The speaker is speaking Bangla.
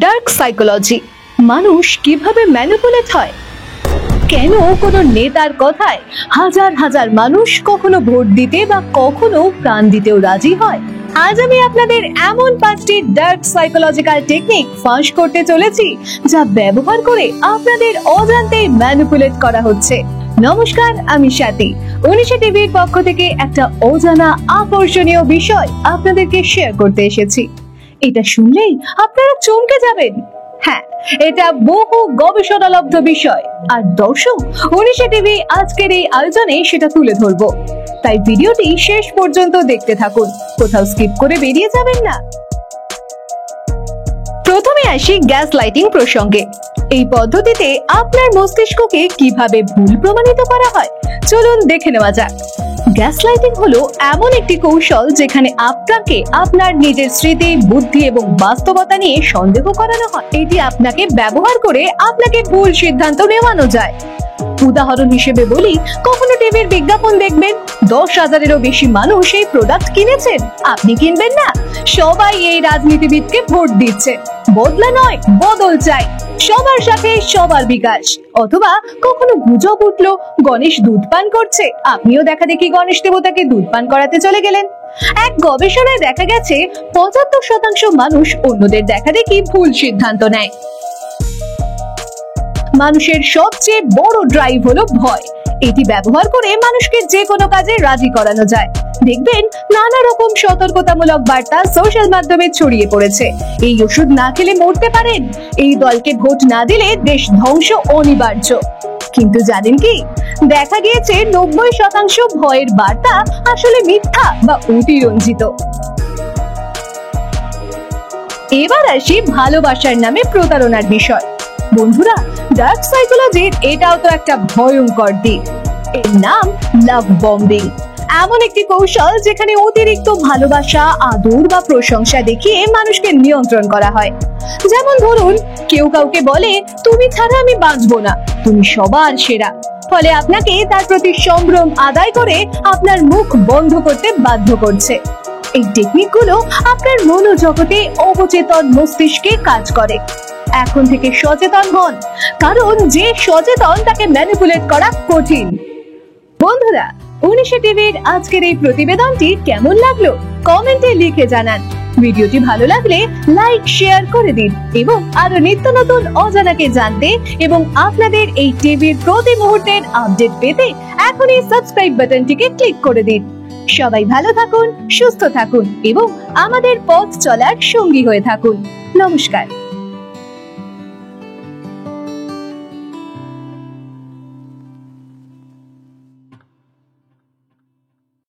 ডার্ক সাইকোলজি, মানুষ কিভাবে ম্যানিপুলেট হয়, কেন কোনো নেতার কথায় হাজার হাজার মানুষ কখনো ভোট দিতে বা কখনো প্রাণ দিতেও রাজি হয়। আজ আমি আপনাদের এমন 5টি ডার্ক সাইকোলজিক্যাল টেকনিক ফাঁস করতে চলেছি যা ব্যবহার করে আপনাদের অজান্তেই ম্যানিপুলেট করা হচ্ছে। নমস্কার, আমি স্বাতী। উনিশা টিভির পক্ষ থেকে একটা অজানা আকর্ষণীয় বিষয় আপনাদেরকে শেয়ার করতে এসেছি। এটা শুনলেই আপনারা চমকে যাবেন। হ্যাঁ, এটা বহু গবেষণালব্ধ বিষয়, আর দর্শক উনিশা টিভি আজকের এই আয়োজনে সেটা তুলে ধরবো। তাই ভিডিওটি শেষ পর্যন্ত দেখতে থাকুন, কোথাও স্কিপ করে বেরিয়ে যাবেন না। প্রথমে আসি গ্যাস লাইটিং প্রসঙ্গে। এই পদ্ধতিতে আপনার মস্তিষ্ককে কিভাবে ভুল প্রমাণিত করা হয় চলুন দেখে নেওয়া যাক। গ্যাস লাইটিং হলো এমন একটি কৌশল যেখানে আপনাকে আপনার নিজের স্মৃতি, বুদ্ধি এবং বাস্তবতা নিয়ে সন্দেহ করানো হয়। এটি আপনাকে ব্যবহার করে আপনাকে ভুল সিদ্ধান্ত নেওয়ানো যায়। উদাহরণ হিসেবে বলি, কখনো টিভির বিজ্ঞাপন দেখবেন 10,000-এরও বেশি মানুষ এই প্রোডাক্ট কিনেছেন, আপনি কিনবেন না। সবাই এই রাজনীতিবিদকে ভোট দিচ্ছে, বদলা নয় বদল চাই, সবার সাথে সবার বিকাশ। অথবা কখনো গুজব উঠলো গণেশ দুধ পান করছে, আপনিও দেখা দেখি গণেশ দেবতাকে দুধ পান করাতে চলে গেলেন। এক গবেষণায় দেখা গেছে 75% মানুষ অন্যদের দেখা দেখি ভুল সিদ্ধান্ত নেয়। মানুষের সবচেয়ে বড় ড্রাইভ হলো ভয়। এটি ব্যবহার করে মানুষকে যে কোনো কাজে রাজি করানো যায়। দেখবেন নানা রকম সতর্কতামূলক বার্তা সোশ্যাল মাধ্যমে ছড়িয়ে পড়েছে। এই ওষুধ না খেলে মরতে পারেন, এই দলকে ভোট না দিলে দেশ ধ্বংস অনিবার্য। কিন্তু জানেন কি, দেখা গিয়েছে 90% ভয়ের বার্তা আসলে মিথ্যা বা অতিরঞ্জিত। এবার আসি ভালোবাসার নামে প্রতারণার বিষয়। বন্ধুরা, ডার্ক সাইকোলজির এটাও তো একটা ভয়ঙ্কর দিক। এর নাম লাভ বম্বিং। এমন একটি কৌশল যেখানে অতিরিক্ত ভালোবাসা, আদর বা প্রশংসা দেখিয়ে মানুষকে নিয়ন্ত্রণ করা হয়। যেমন ধরুন, কেউ কাউকে বলে, তুমি ছাড়া আমি বাঁচবো না, তুমি সবার সেরা। ফলে আপনাকে তার প্রতি সম্ভ্রম আদায় করে আপনার মুখ বন্ধ করতে বাধ্য করছে। এই টেকনিকগুলো আপনার মনোজগতে অবচেতন মস্তিষ্কে কাজ করে। এখন থেকে সচেতন হন, কারণ যে সচেতন তাকে ম্যানিপুলেট করা কঠিন। বন্ধুরা, উনিশা টিভির আজকের এই প্রতিবেদনটি কেমন লাগলো কমেন্টে লিখে জানান। ভিডিওটি ভালো লাগলে লাইক, শেয়ার করে দিন এবং আরো নিত্য নতুন অজানাকে জানতে এবং আপনাদের এই টিভির প্রতি মুহূর্তের আপডেট পেতে এখনই সাবস্ক্রাইব বাটনটিকে ক্লিক করে দিন। সবাই ভালো থাকুন, সুস্থ থাকুন এবং আমাদের পথ চলার সঙ্গী হয়ে থাকুন। নমস্কার।